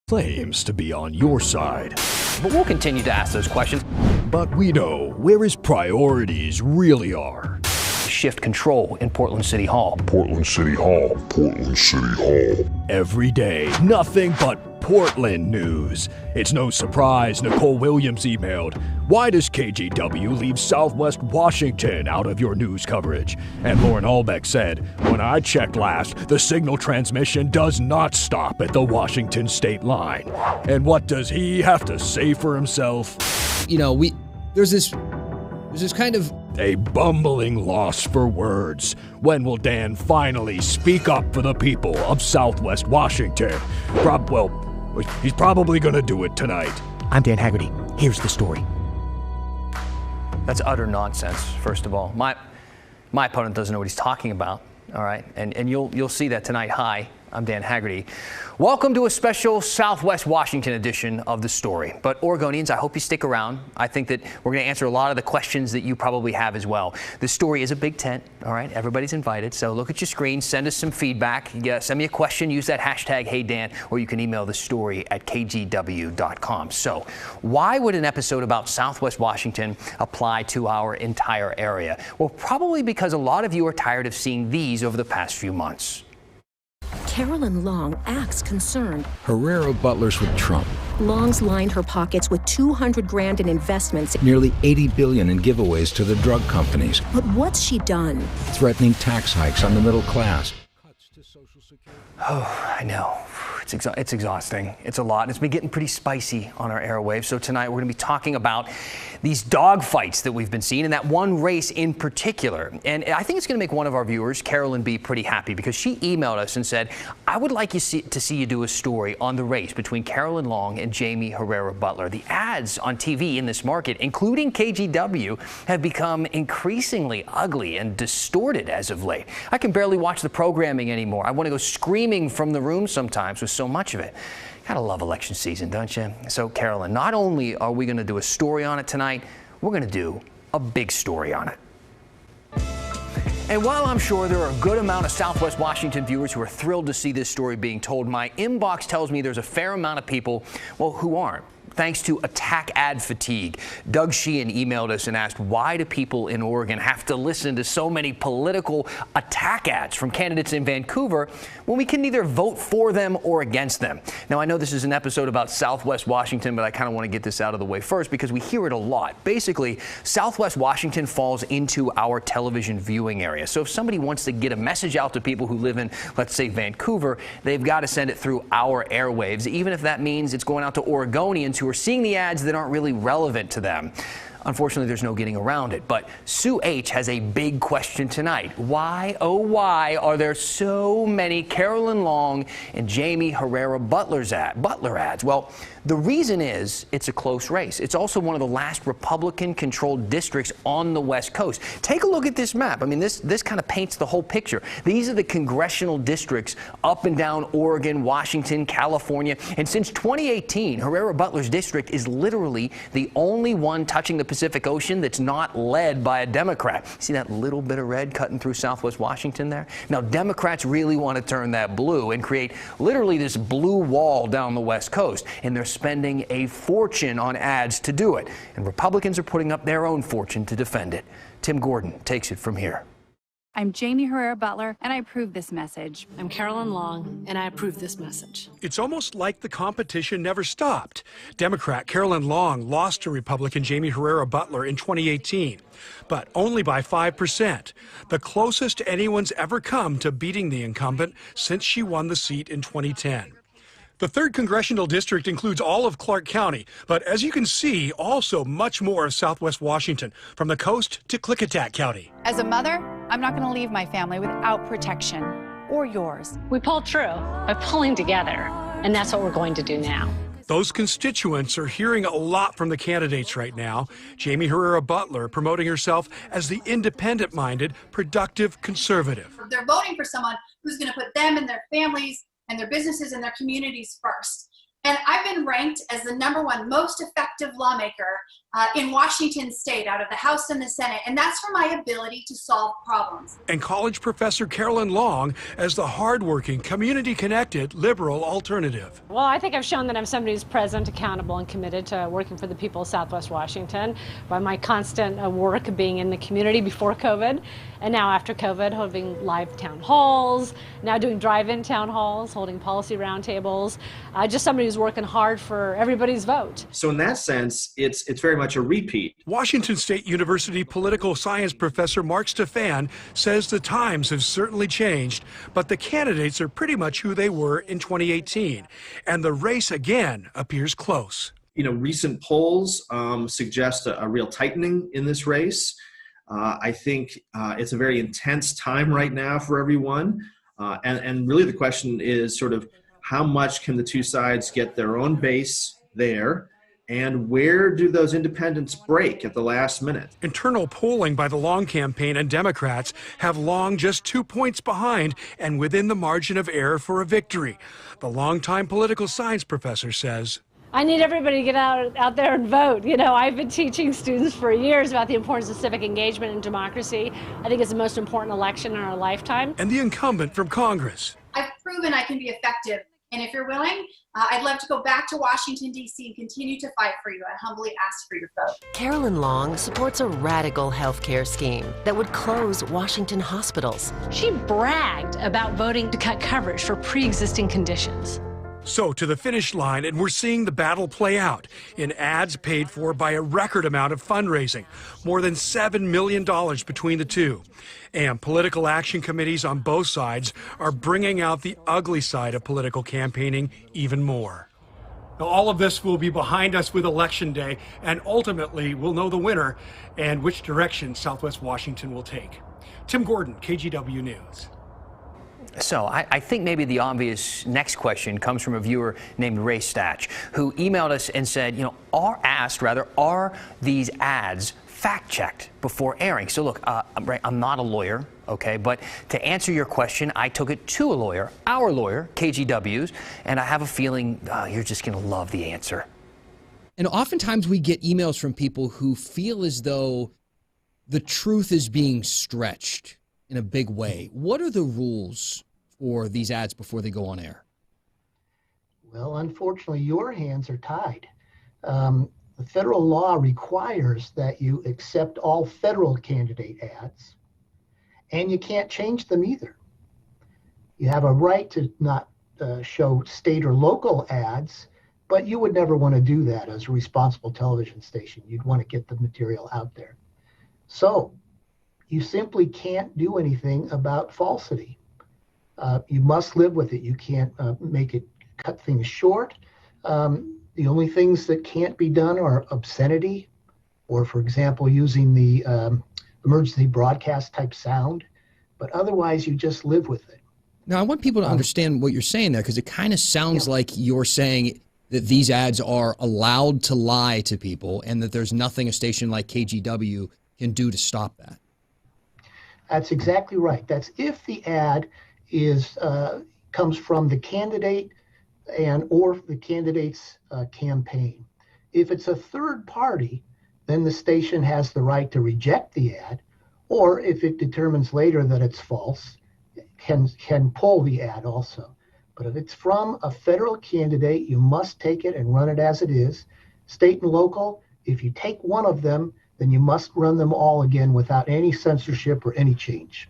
claims to be on your side. But we'll continue to ask those questions. But we know where his priorities really are. Shift control in Portland City Hall. Portland City Hall. Portland City Hall. Every day, nothing but Portland news. It's no surprise Nicole Williams emailed, "Why does KGW leave Southwest Washington out of your news coverage?" And Lauren Albeck said, "When I checked last, the signal transmission does not stop at the Washington state line." And what does he have to say for himself? You know, there's this kind of a bumbling loss for words. When will Dan finally speak up for the people of Southwest Washington? He's probably gonna do it tonight. I'm Dan Haggerty. Here's the story. That's utter nonsense, first of all. My opponent doesn't know what he's talking about, all right? And you'll see that tonight. Hi, I'm Dan Haggerty. Welcome to a special Southwest Washington edition of The Story. But Oregonians, I hope you stick around. I think that we're going to answer a lot of the questions that you probably have as well. The Story is a big tent, all right? Everybody's invited. So look at your screen, send us some feedback. Yeah, send me a question, use that hashtag HeyDan, or you can email thestory@kgw.com. So why would an episode about Southwest Washington apply to our entire area? Well, probably because a lot of you are tired of seeing these over the past few months. Carolyn Long acts concerned. Herrera Butler's with Trump. Long's lined her pockets with $200 grand in investments. Nearly $80 billion in giveaways to the drug companies. But what's she done? Threatening tax hikes on the middle class. Oh, I know. It's exhausting. It's a lot. It's been getting pretty spicy on our airwaves. So tonight we're going to be talking about these dogfights that we've been seeing, and that one race in particular. And I think it's going to make one of our viewers, Carolyn B., pretty happy, because she emailed us and said, "I would like to see you do a story on the race between Carolyn Long and Jamie Herrera Butler. The ads on TV in this market, including KGW, have become increasingly ugly and distorted as of late. I can barely watch the programming anymore. I want to go screaming from the room sometimes with so much of it." Gotta love election season, don't you? So, Carolyn, not only are we going to do a story on it tonight, we're going to do a big story on it. And while I'm sure there are a good amount of Southwest Washington viewers who are thrilled to see this story being told, my inbox tells me there's a fair amount of people, well, who aren't. Thanks to attack ad fatigue. Doug Sheehan emailed us and asked, why do people in Oregon have to listen to so many political attack ads from candidates in Vancouver when we can neither vote for them or against them? Now, I know this is an episode about Southwest Washington, but I kind of want to get this out of the way first because we hear it a lot. Basically, Southwest Washington falls into our television viewing area. So if somebody wants to get a message out to people who live in, let's say, Vancouver, they've got to send it through our airwaves, even if that means it's going out to Oregonians who are seeing the ads that aren't really relevant to them. Unfortunately, there's no getting around it. But Sue H. has a big question tonight. Why, oh why, are there so many Carolyn Long and Jamie Herrera Butler ads? Well, the reason is it's a close race. It's also one of the last Republican-controlled districts on the West Coast. Take a look at this map. I mean, this kind of paints the whole picture. These are the congressional districts up and down Oregon, Washington, California. And since 2018, Herrera Butler's district is literally the only one touching the Pacific Ocean that's not led by a Democrat. See that little bit of red cutting through Southwest Washington there? Now, Democrats really want to turn that blue and create literally this blue wall down the West Coast. And they're spending a fortune on ads to do it. And Republicans are putting up their own fortune to defend it. Tim Gordon takes it from here. I'm Jamie Herrera Butler, and I approve this message. I'm Carolyn Long, and I approve this message. It's almost like the competition never stopped. Democrat Carolyn Long lost to Republican Jamie Herrera Butler in 2018, but only by 5%, the closest anyone's ever come to beating the incumbent since she won the seat in 2010. The 3rd Congressional District includes all of Clark County, but as you can see, also much more of Southwest Washington, from the coast to Klickitat County. As a mother, I'm not going to leave my family without protection, or yours. We pulled through by pulling together, and that's what we're going to do now. Those constituents are hearing a lot from the candidates right now. Jamie Herrera Butler promoting herself as the independent-minded, productive conservative. They're voting for someone who's going to put them and their families and their businesses and their communities first. And I've been ranked as the #1 most effective lawmaker in Washington State, out of the House and the Senate, and that's for my ability to solve problems. And college professor Carolyn Long as the hardworking, community-connected, liberal alternative. Well, I think I've shown that I'm somebody who's present, accountable, and committed to working for the people of Southwest Washington by my constant work being in the community before COVID, and now after COVID, holding live town halls, now doing drive-in town halls, holding policy roundtables, just somebody who's working hard for everybody's vote. So in that sense, it's very much a repeat. Washington State University political science professor Mark Stefan says the times have certainly changed, but the candidates are pretty much who they were in 2018, and the race again appears close. You know, recent polls suggest a real tightening in this race. I think it's a very intense time right now for everyone, and really the question is sort of how much can the two sides get their own base there, and where do those independents break at the last minute? Internal polling by the Long campaign and Democrats have Long just 2 points behind and within the margin of error for a victory. The longtime political science professor says, I need everybody to get out there and vote. You know, I've been teaching students for years about the importance of civic engagement and democracy. I think it's the most important election in our lifetime. And the incumbent from Congress. I've proven I can be effective. And if you're willing, I'd love to go back to Washington, D.C. and continue to fight for you. I humbly ask for your vote. Carolyn Long supports a radical health care scheme that would close Washington hospitals. She bragged about voting to cut coverage for pre-existing conditions. So to the finish line, and we're seeing the battle play out in ads paid for by a record amount of fundraising, more than $7 million between the two. And political action committees on both sides are bringing out the ugly side of political campaigning even more. Now, all of this will be behind us with Election Day, and ultimately we'll know the winner and which direction Southwest Washington will take. Tim Gordon, KGW News. So I think maybe the obvious next question comes from a viewer named Ray Statch, who emailed us and said, you know, are these ads fact-checked before airing? So look, I'm not a lawyer, okay, but to answer your question, I took it to a lawyer, our lawyer, KGW's, and I have a feeling you're just going to love the answer. And oftentimes we get emails from people who feel as though the truth is being stretched in a big way. What are the rules for these ads before they go on air? Well, unfortunately, your hands are tied. The federal law requires that you accept all federal candidate ads, and you can't change them either. You have a right to not show state or local ads, but you would never want to do that as a responsible television station. You'd want to get the material out there. So you simply can't do anything about falsity. You must live with it. You can't cut things short. The only things that can't be done are obscenity, or, for example, using the emergency broadcast type sound. But otherwise, you just live with it. Now, I want people to understand what you're saying there, because it kind of sounds like you're saying that these ads are allowed to lie to people and that there's nothing a station like KGW can do to stop that. That's exactly right. That's if the ad comes from the candidate or the candidate's campaign. If it's a third party, then the station has the right to reject the ad, or if it determines later that it's false, can pull the ad also. But if it's from a federal candidate, you must take it and run it as it is. State and local, if you take one of them, then you must run them all again without any censorship or any change.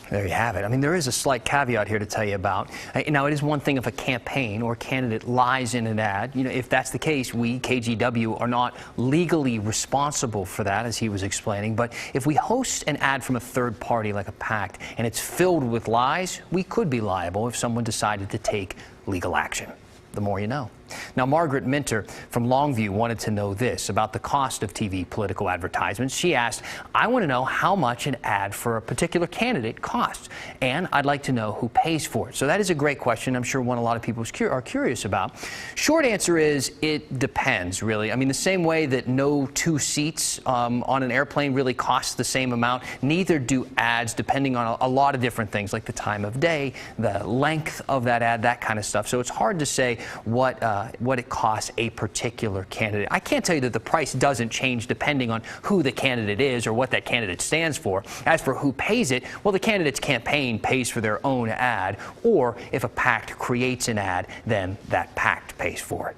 There you have it. I mean, there is a slight caveat here to tell you about. Now, it is one thing if a campaign or candidate lies in an ad. You know, if that's the case, we, KGW, are not legally responsible for that, as he was explaining. But if we host an ad from a third party like a PAC and it's filled with lies, we could be liable if someone decided to take legal action. The more you know. Now, Margaret Minter from Longview wanted to know this about the cost of TV political advertisements. She asked, I want to know how much an ad for a particular candidate costs, and I'd like to know who pays for it. So that is a great question. I'm sure one a lot of people are curious about. Short answer is it depends, really. I mean, the same way that no two seats on an airplane really costs the same amount, neither do ads, depending on a lot of different things like the time of day, the length of that ad, that kind of stuff. So it's hard to say what what it costs a particular candidate. I can't tell you that the price doesn't change depending on who the candidate is or what that candidate stands for. As for who pays it, well, the candidate's campaign pays for their own ad, or if a PAC creates an ad, then that PAC pays for it.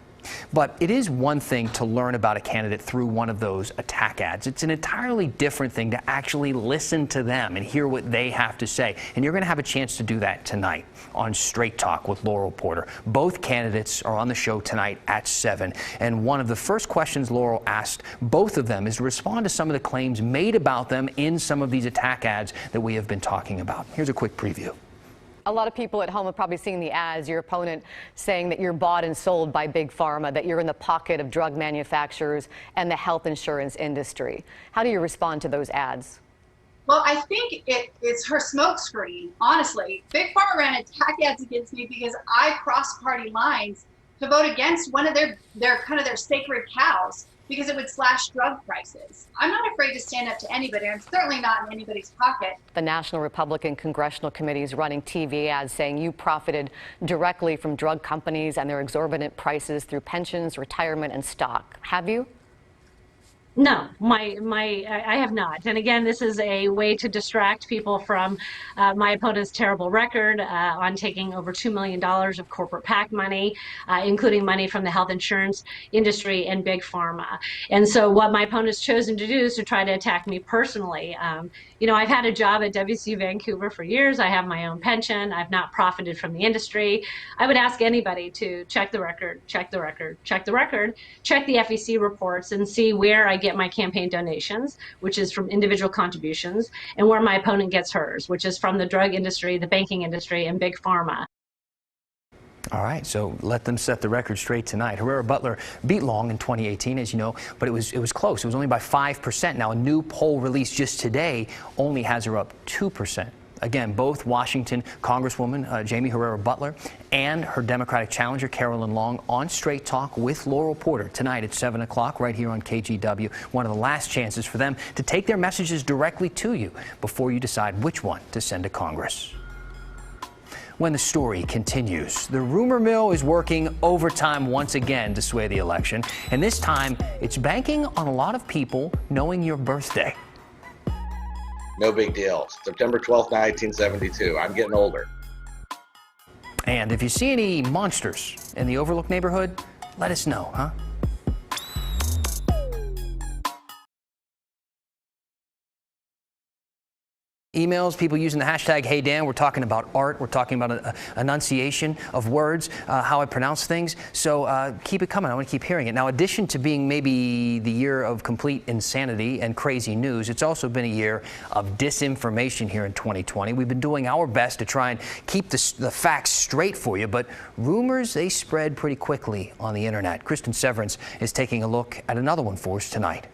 But it is one thing to learn about a candidate through one of those attack ads. It's an entirely different thing to actually listen to them and hear what they have to say. And you're going to have a chance to do that tonight on Straight Talk with Laurel Porter. Both candidates are on the show tonight at 7. And one of the first questions Laurel asked both of them is to respond to some of the claims made about them in some of these attack ads that we have been talking about. Here's a quick preview. A lot of people at home have probably seen the ads, your opponent saying that you're bought and sold by Big Pharma, that you're in the pocket of drug manufacturers and the health insurance industry. How do you respond to those ads? Well, I think it's her smokescreen, honestly. Big Pharma ran attack ads against me because I crossed party lines to vote against one of their sacred cows, because it would slash drug prices. I'm not afraid to stand up to anybody. I'm certainly not in anybody's pocket. The National Republican Congressional Committee is running TV ads saying you profited directly from drug companies and their exorbitant prices through pensions, retirement, and stock. Have you? No, I have not. And again, this is a way to distract people from my opponent's terrible record on taking over $2 million of corporate PAC money, including money from the health insurance industry and Big Pharma. And so what my opponent's chosen to do is to try to attack me personally. You know, I've had a job at WCU Vancouver for years. I have my own pension. I've not profited from the industry. I would ask anybody to check the record, check the FEC reports, and see where I get my campaign donations, which is from individual contributions, and where my opponent gets hers, which is from the drug industry, the banking industry, and Big Pharma. All right, so let them set the record straight tonight. Herrera Beutler beat Long in 2018, as you know, but it was close. It was only by 5%. Now, a new poll released just today only has her up 2%. Again, both Washington Congresswoman Jamie Herrera Beutler and her Democratic challenger Carolyn Long on Straight Talk with Laurel Porter tonight at 7 o'clock right here on KGW. One of the last chances for them to take their messages directly to you before you decide which one to send to Congress. When the story continues, the rumor mill is working overtime once again to sway the election, and this time it's banking on a lot of people knowing your birthday. No big deal. September 12th, 1972. I'm getting older. And if you see any monsters in the Overlook neighborhood, let us know, huh? Emails, people using the hashtag HeyDan. We're talking about art. We're talking about enunciation of words, how I pronounce things. So keep it coming. I want to keep hearing it. Now, in addition to being maybe the year of complete insanity and crazy news, it's also been a year of disinformation here in 2020. We've been doing our best to try and keep the facts straight for you, but rumors, they spread pretty quickly on the internet. Kristen Severance is taking a look at another one for us tonight.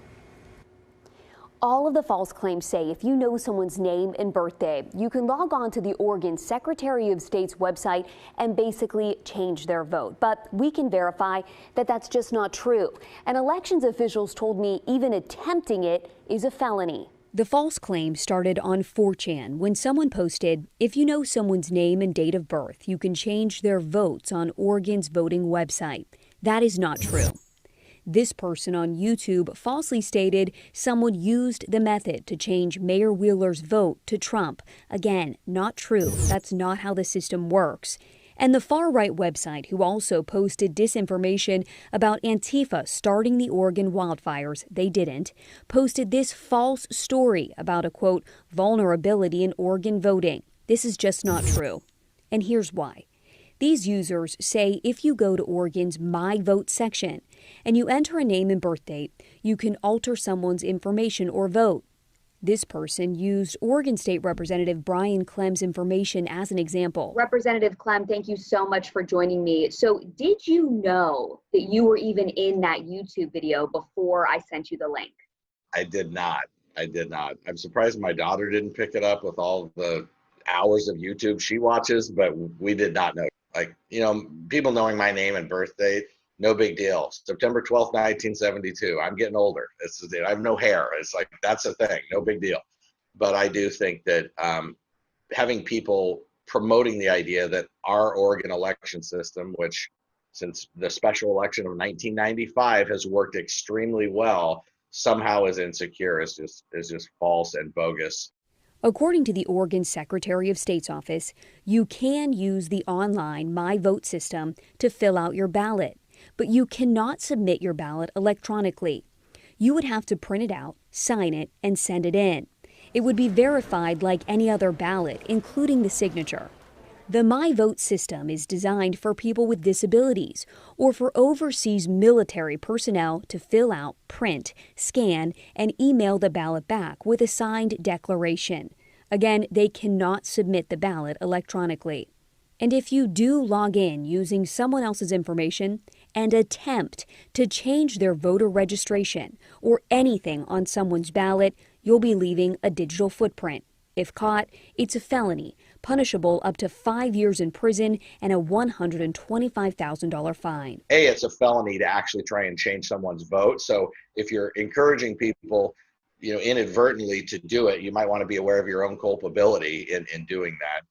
All of the false claims say if you know someone's name and birthday, you can log on to the Oregon Secretary of State's website and basically change their vote. But we can verify that that's just not true. And elections officials told me even attempting it is a felony. The false claim started on 4chan when someone posted, if you know someone's name and date of birth, you can change their votes on Oregon's voting website. That is not true. This person on YouTube falsely stated someone used the method to change Mayor Wheeler's vote to Trump. Again, not true. That's not how the system works. And the far-right website, who also posted disinformation about Antifa starting the Oregon wildfires, they didn't, posted this false story about a, quote, vulnerability in Oregon voting. This is just not true. And here's why. These users say if you go to Oregon's My Vote section and you enter a name and birth date, you can alter someone's information or vote. This person used Oregon State Representative Brian Clem's information as an example. Representative Clem, thank you so much for joining me. So did you know that you were even in that YouTube video before I sent you the link? I did not. I'm surprised my daughter didn't pick it up with all the hours of YouTube she watches, but we did not know. Like, you know, people knowing my name and birth date, no big deal. September 12th, 1972. I'm getting older. I have no hair. It's like, that's a thing. No big deal. But I do think that having people promoting the idea that our Oregon election system, which since the special election of 1995 has worked extremely well, somehow is insecure, is just false and bogus. According to the Oregon Secretary of State's office, you can use the online My Vote system to fill out your ballot, but you cannot submit your ballot electronically. You would have to print it out, sign it, and send it in. It would be verified like any other ballot, including the signature. The My Vote system is designed for people with disabilities or for overseas military personnel to fill out, print, scan, and email the ballot back with a signed declaration. Again, they cannot submit the ballot electronically. And if you do log in using someone else's information and attempt to change their voter registration or anything on someone's ballot, you'll be leaving a digital footprint. If caught, it's a felony, punishable up to 5 years in prison and a $125,000 fine. It's a felony to actually try and change someone's vote. So if you're encouraging people, inadvertently to do it, you might want to be aware of your own culpability in doing that.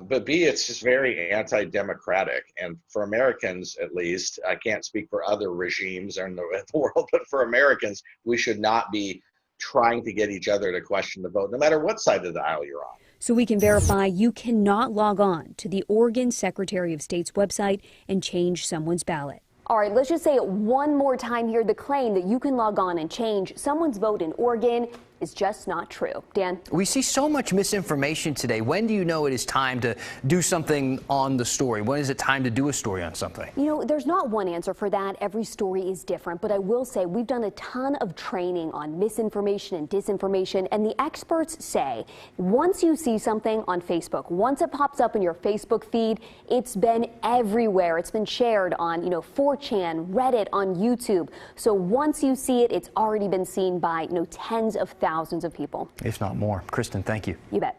But B, it's just very anti-democratic. And for Americans, at least, I can't speak for other regimes in the world, but for Americans, we should not be trying to get each other to question the vote, no matter what side of the aisle you're on. So we can verify you cannot log on to the Oregon Secretary of State's website and change someone's ballot. All right, let's just say it one more time here. The claim that you can log on and change someone's vote in Oregon is just not true. Dan? We see so much misinformation today. When do you know it is time to do something on the story? When is it time to do a story on something? There's not one answer for that. Every story is different. But I will say we've done a ton of training on misinformation and disinformation. And the experts say once you see something on Facebook, once it pops up in your Facebook feed, it's been everywhere. It's been shared on, 4chan, Reddit, on YouTube. So once you see it, it's already been seen by, tens of thousands of people. If not more. Kristen, thank you. You bet.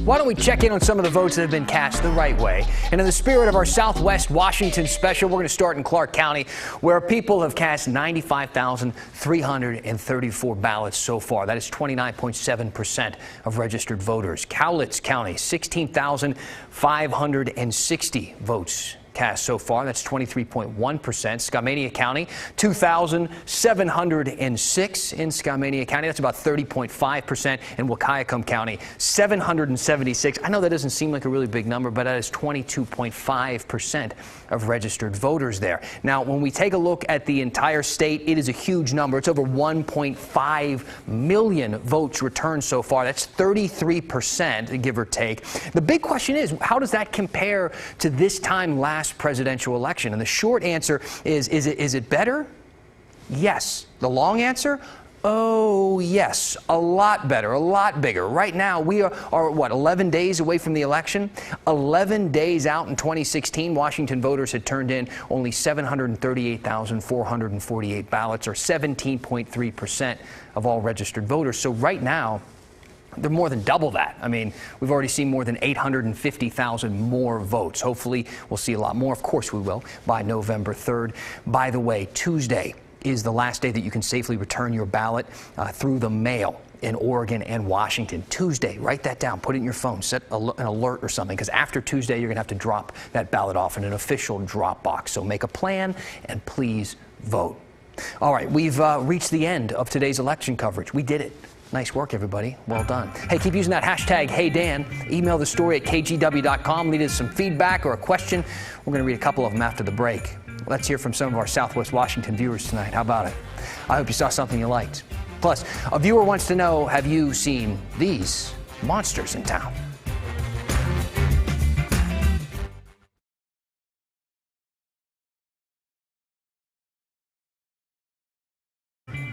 Why don't we check in on some of the votes that have been cast the right way? And in the spirit of our Southwest Washington special, we're going to start in Clark County, where people have cast 95,334 ballots so far. That is 29.7% of registered voters. Cowlitz County, 16,560 votes cast so far. That's 23.1%. Skamania County, 2,706 in Skamania County. That's about 30.5%. And Wahkiakum County, 776. I know that doesn't seem like a really big number, but that is 22.5% of registered voters there. Now, when we take a look at the entire state, it is a huge number. It's over 1.5 million votes returned so far. That's 33%, give or take. The big question is, how does that compare to this time last presidential election? And the short answer is it better? Yes. The long answer? Oh, yes. A lot better, a lot bigger. Right now, we are 11 days away from the election? 11 days out in 2016, Washington voters had turned in only 738,448 ballots, or 17.3% of all registered voters. So right now, they're more than double that. I mean, we've already seen more than 850,000 more votes. Hopefully, we'll see a lot more. Of course we will, by November 3rd. By the way, Tuesday is the last day that you can safely return your ballot through the mail in Oregon and Washington. Tuesday, write that down, put it in your phone, set an alert or something, because after Tuesday, you're going to have to drop that ballot off in an official drop box. So make a plan and please vote. All right, we've reached the end of today's election coverage. We did it. Nice work, everybody. Well done. Hey, keep using that hashtag #HeyDan. Email the story at kgw.com. Leave us some feedback or a question. We're going to read a couple of them after the break. Let's hear from some of our Southwest Washington viewers tonight. How about it? I hope you saw something you liked. Plus, a viewer wants to know, have you seen these monsters in town?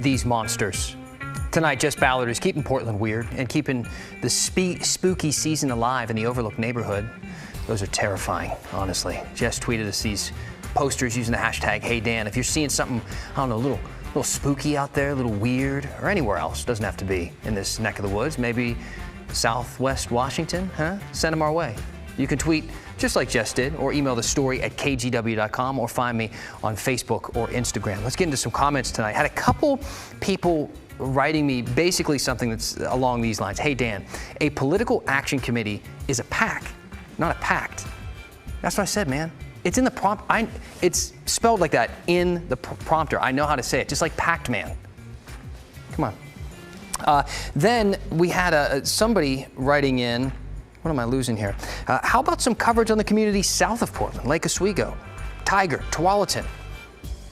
These monsters. Tonight, Jess Ballard is keeping Portland weird and keeping the spooky season alive in the Overlook neighborhood. Those are terrifying, honestly. Jess tweeted us these posters using the hashtag #HeyDan. If you're seeing something, I don't know, a little spooky out there, a little weird, or anywhere else, doesn't have to be in this neck of the woods, maybe Southwest Washington, send them our way. You can tweet just like Jess did, or email the story at kgw.com, or find me on Facebook or Instagram. Let's get into some comments tonight. Had a couple people writing me basically something that's along these lines. Hey, Dan, a political action committee is a PAC, not a pact. That's what I said, man. It's in the prompt. It's spelled like that in the prompter. I know how to say it, just like Pac-Man. Come on. Then we had somebody writing in. What am I losing here? How about some coverage on the community south of Portland, Lake Oswego, Tiger, Tualatin?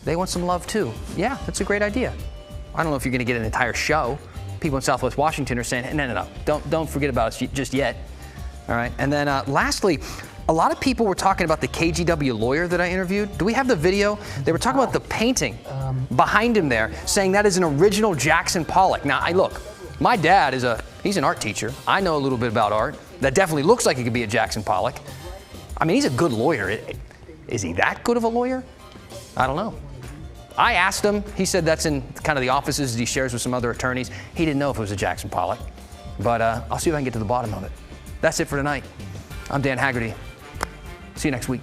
They want some love too. Yeah, that's a great idea. I don't know if you're going to get an entire show. People in Southwest Washington are saying, no, don't forget about us just yet. All right. And then lastly, a lot of people were talking about the KGW lawyer that I interviewed. Do we have the video? They were talking about the painting behind him there, saying that is an original Jackson Pollock. Now, look, my dad he's an art teacher. I know a little bit about art. That definitely looks like it could be a Jackson Pollock. I mean, he's a good lawyer. Is he that good of a lawyer? I don't know. I asked him. He said that's in kind of the offices that he shares with some other attorneys. He didn't know if it was a Jackson Pollock. But I'll see if I can get to the bottom of it. That's it for tonight. I'm Dan Haggerty. See you next week.